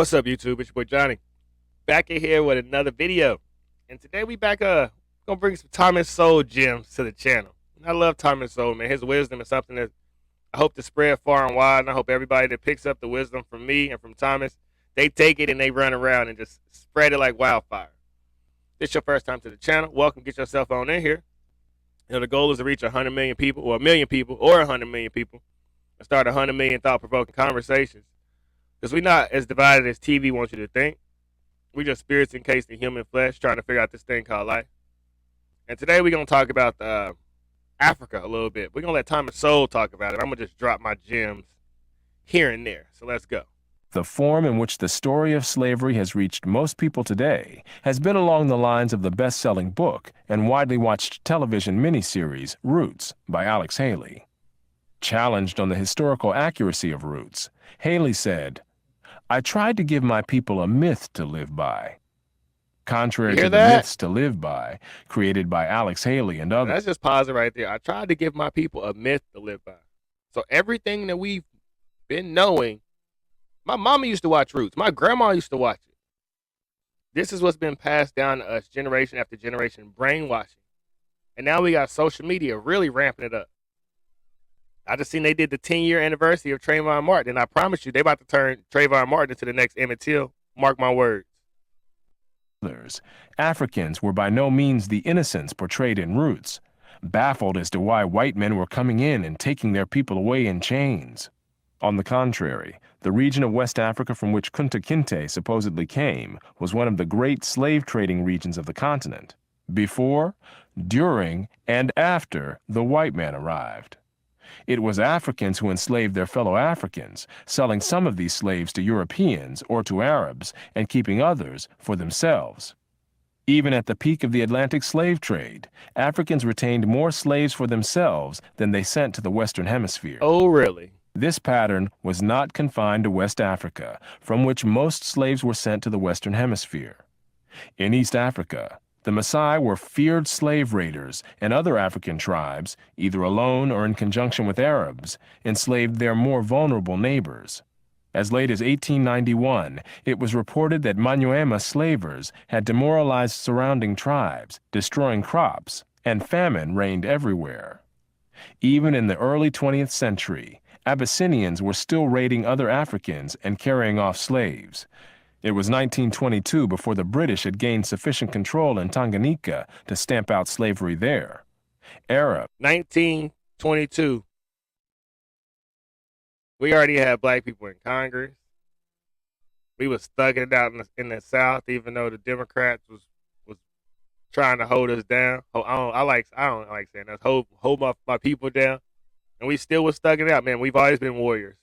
What's up, YouTube? It's your boy Johnny. Back in here with another video. And today we back gonna bring some Thomas Sowell gems to the channel. And I love Thomas Sowell, man. His wisdom is something that I hope to spread far and wide, and I hope everybody that picks up the wisdom from me and from Thomas, they take it and they run around and just spread it like wildfire. If this is your first time to the channel, welcome. Get yourself on in here. You know, the goal is to reach 100 million people, or a million people, or 100 million people, and start 100 million thought-provoking conversations. Because we're not as divided as TV wants you to think. We just spirits encased in human flesh trying to figure out this thing called life. And today we're going to talk about Africa a little bit. We're going to let Thomas Sowell talk about it. I'm going to just drop my gems here and there. So let's go. The form in which the story of slavery has reached most people today has been along the lines of the best-selling book and widely watched television miniseries Roots by Alex Haley. Challenged on the historical accuracy of Roots, Haley said, "I tried to give my people a myth to live by." Contrary to the myths to live by, created by Alex Haley and others. Let's just pause it right there. I tried to give my people a myth to live by. So everything that we've been knowing, my mama used to watch Roots. My grandma used to watch it. This is what's been passed down to us generation after generation, brainwashing. And now we got social media really ramping it up. I just seen they did the 10-year anniversary of Trayvon Martin, and I promise you, they about to turn Trayvon Martin into the next Emmett Till. Mark my words. Africans were by no means the innocents portrayed in Roots, baffled as to why white men were coming in and taking their people away in chains. On the contrary, the region of West Africa from which Kunta Kinte supposedly came was one of the great slave trading regions of the continent, before, during, and after the white man arrived. It was Africans who enslaved their fellow Africans, selling some of these slaves to Europeans or to Arabs and keeping others for themselves. Even at the peak of the Atlantic slave trade, Africans retained more slaves for themselves than they sent to the Western Hemisphere. Oh, really? This pattern was not confined to West Africa, from which most slaves were sent to the Western Hemisphere. In East Africa, the Maasai were feared slave raiders, and other African tribes, either alone or in conjunction with Arabs, enslaved their more vulnerable neighbors. As late as 1891, it was reported that Manyuema slavers had demoralized surrounding tribes, destroying crops, and famine reigned everywhere. Even in the early 20th century, Abyssinians were still raiding other Africans and carrying off slaves. It was 1922 before the British had gained sufficient control in Tanganyika to stamp out slavery there. 1922. We already had black people in Congress. We was thugging it out in the South, even though the Democrats was trying to hold us down. I don't like saying that. Hold my people down, and we still was thugging it out, man. We've always been warriors.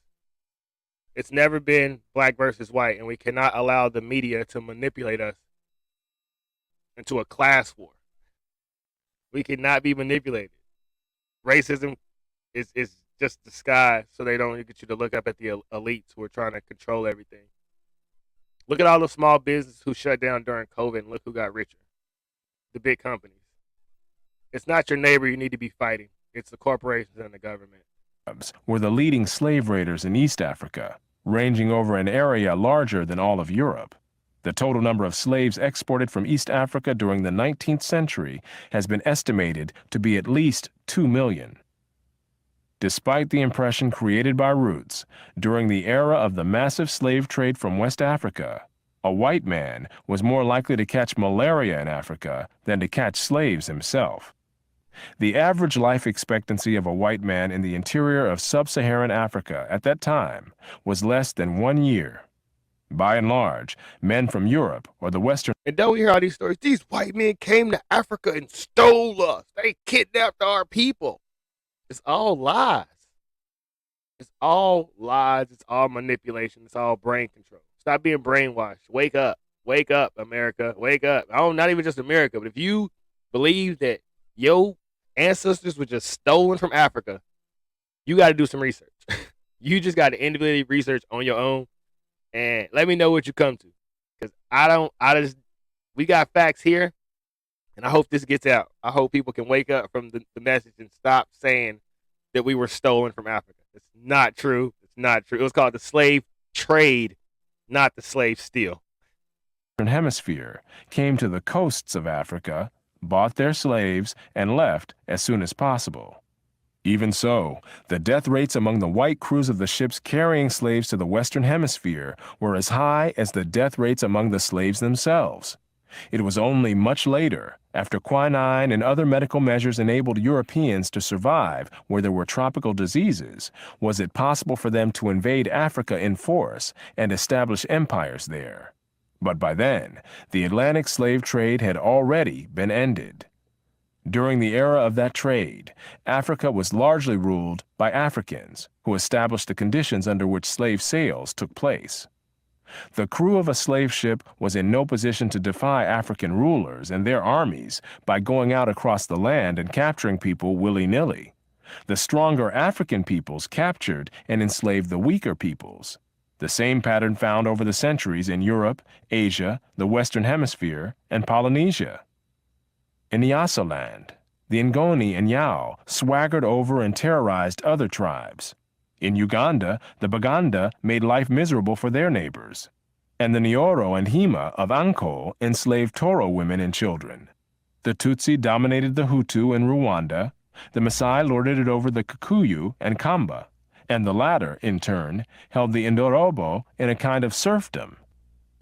It's never been black versus white, and we cannot allow the media to manipulate us into a class war. We cannot be manipulated. Racism is just disguised so they don't get you to look up at the elites who are trying to control everything. Look at all the small businesses who shut down during COVID, and look who got richer. The big companies. It's not your neighbor you need to be fighting. It's the corporations and the government. Were the leading slave raiders in East Africa, ranging over an area larger than all of Europe. The total number of slaves exported from East Africa during the 19th century has been estimated to be at least 2 million. Despite the impression created by Roots, during the era of the massive slave trade from West Africa, a white man was more likely to catch malaria in Africa than to catch slaves himself. The average life expectancy of a white man in the interior of sub-Saharan Africa at that time was less than 1 year. By and large, men from Europe or the Western... And don't we hear all these stories? These white men came to Africa and stole us. They kidnapped our people. It's all lies. It's all lies. It's all manipulation. It's all brain control. Stop being brainwashed. Wake up. Wake up, America. Wake up. Not even just America, but if you believe that ancestors were just stolen from Africa, you got to do some research. You just got to individually research on your own and let me know what you come to. Because we got facts here, and I hope this gets out. I hope people can wake up from the message and stop saying that we were stolen from Africa. It's not true. It's not true. It was called the slave trade not the slave steal. Hemisphere came to the coasts of Africa, bought their slaves, and left as soon as possible. Even so, the death rates among the white crews of the ships carrying slaves to the Western Hemisphere were as high as the death rates among the slaves themselves. It was only much later, after quinine and other medical measures enabled Europeans to survive where there were tropical diseases, was it possible for them to invade Africa in force and establish empires there. But by then, the Atlantic slave trade had already been ended. During the era of that trade, Africa was largely ruled by Africans, who established the conditions under which slave sales took place. The crew of a slave ship was in no position to defy African rulers and their armies by going out across the land and capturing people willy-nilly. The stronger African peoples captured and enslaved the weaker peoples. The same pattern found over the centuries in Europe, Asia, the Western Hemisphere, and Polynesia. In Nyasaland, the Ngoni and Yao swaggered over and terrorized other tribes. In Uganda, the Baganda made life miserable for their neighbors. And the Nyoro and Hima of Anko enslaved Toro women and children. The Tutsi dominated the Hutu in Rwanda, the Maasai lorded it over the Kikuyu and Kamba, and the latter, in turn, held the Indorobo in a kind of serfdom.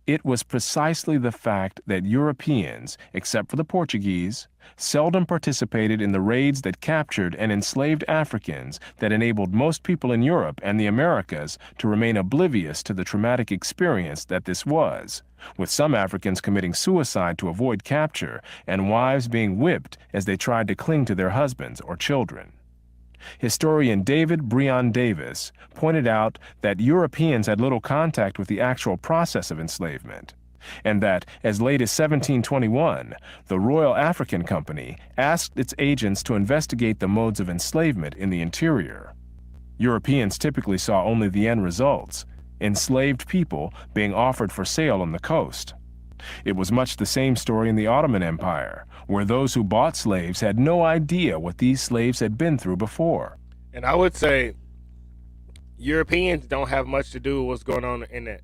It was precisely the fact that Europeans, except for the Portuguese, seldom participated in the raids that captured and enslaved Africans that enabled most people in Europe and the Americas to remain oblivious to the traumatic experience that this was, with some Africans committing suicide to avoid capture and wives being whipped as they tried to cling to their husbands or children. Historian David Breon Davis pointed out that Europeans had little contact with the actual process of enslavement, and that as late as 1721, the Royal African Company asked its agents to investigate the modes of enslavement in the interior. Europeans typically saw only the end results, enslaved people being offered for sale on the coast. It was much the same story in the Ottoman Empire, where those who bought slaves had no idea what these slaves had been through before. And I would say Europeans don't have much to do with what's going on in the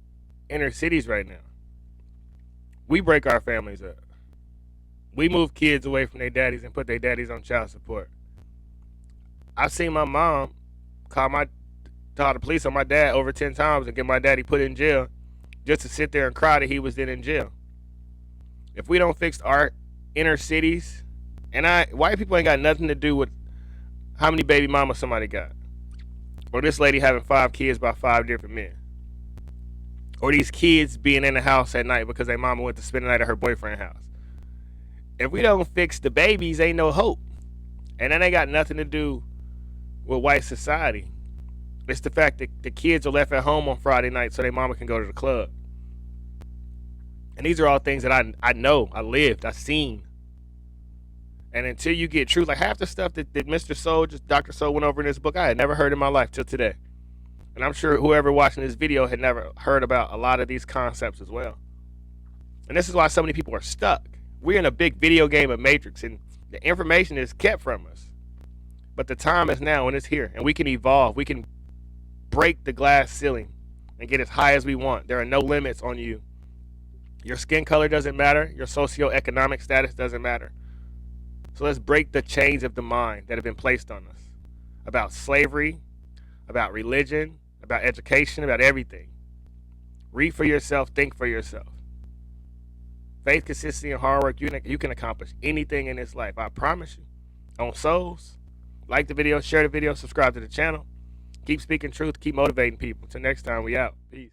inner cities right now. We break our families up. We move kids away from their daddies and put their daddies on child support. I've seen my mom call the police on my dad over 10 times and get my daddy put in jail just to sit there and cry that he was then in jail. If we don't fix our inner cities, and white people ain't got nothing to do with how many baby mamas somebody got, or this lady having 5 kids by 5 different men, or these kids being in the house at night because their mama went to spend the night at her boyfriend's house. If we don't fix the babies, ain't no hope. And that ain't got nothing to do with white society. It's the fact that the kids are left at home on Friday night so their mama can go to the club. And these are all things that I know, I lived, I seen. And until you get truth, like half the stuff that Mr. Sowell, Dr. Sowell went over in this book, I had never heard in my life till today. And I'm sure whoever watching this video had never heard about a lot of these concepts as well. And this is why so many people are stuck. We're in a big video game of Matrix, and the information is kept from us. But the time is now, and it's here. And we can evolve. We can break the glass ceiling and get as high as we want. There are no limits on you. Your skin color doesn't matter. Your socioeconomic status doesn't matter. So let's break the chains of the mind that have been placed on us about slavery, about religion, about education, about everything. Read for yourself. Think for yourself. Faith, consistency, and hard work, you can accomplish anything in this life. I promise you. On Souls, like the video, share the video, subscribe to the channel. Keep speaking truth. Keep motivating people. Till next time, we out. Peace.